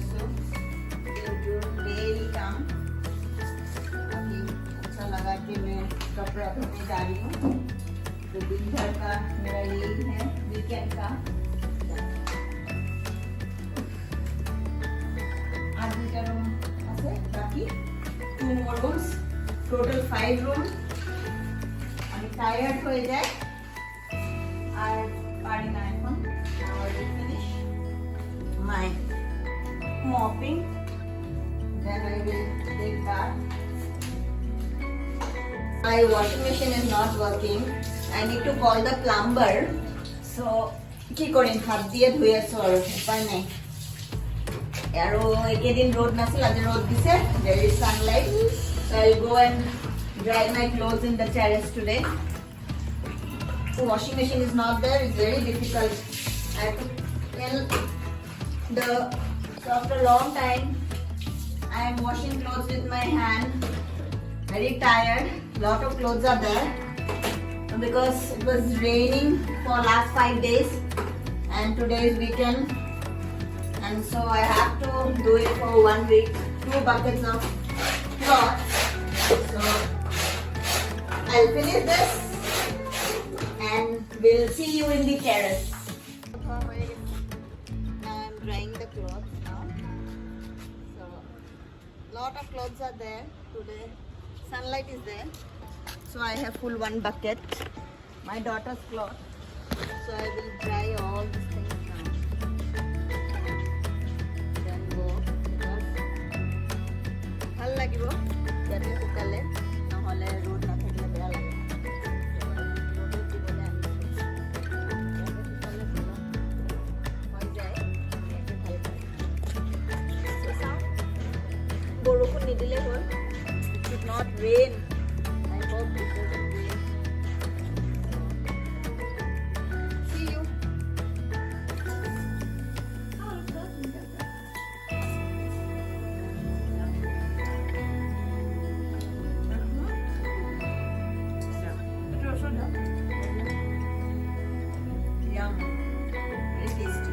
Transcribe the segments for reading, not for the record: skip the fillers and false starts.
आसो डेली काम अभी अच्छा लगा कि मैं कपड़ा धोने जा रही हूँ तो दिन भर का मेरा यही है वीकेंड का आज দুটা রুম আছে বাকি 2 more rooms total 5 room আমি টায়ার্ড হয়ে যায় আর পারি না এখন already finish my mopping then I will take bath my washing machine is not working I need to call the plumber so কি করেন হাত দিয়ে ধুইছো আর উপায় নাই আরো একদিন রোদ নাছিল আজ রোদ দিছে there is sunlight so I'll go and dry my clothes in the terrace today the washing machine is not there it's very difficult I have to tell the so after a long time I am washing clothes with my hand very tired lot of clothes are there because it was raining for last 5 days and today is weekend and so I have to do it for 1 week 2 buckets of cloth so I'll finish this and we'll see you in the terrace now I'm drying the clothes now so lot of clothes are there today sunlight is there so I have full 1 bucket my daughter's clothes so I will dry all these things now then go because ভাল লাগিব ইয়াতে শুকালে নহলে রোদ না থাকলে বেয়া লাগে রোদত দিবলে আমি ইয়াতে শুকালে ভালো হৈ যায় ইয়াতে ভাল পায় so চাও বৰষুণ নিদিলে হ'ল it should not rain I hope it doesn't rain see you Yum. Very tasty.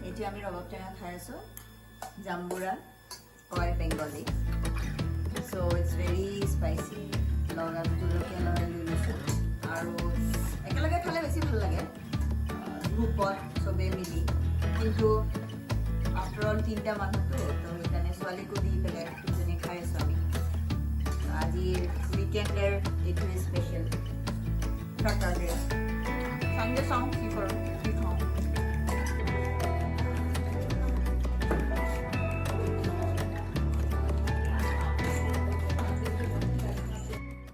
এটি আমি রবাব টেঙা খাই আছো জাম্বুরা or Bengali so it's very spicy লগা জলকীয়া লগাই লৈ লৈছো আৰু একেলগে খালে বেছি ভাল লাগে গ্ৰুপত চবে মিলি কিন্তু after all তিনটা মানুহটো তো সেইকাৰণে ছোৱালীকো দি পেলাই দুজনী খাই আছো আমি আজি উইকেণ্ডৰ এইটো স্পেচিয়েল স্যাটাৰডে সানডে চাওঁ কি কৰোঁ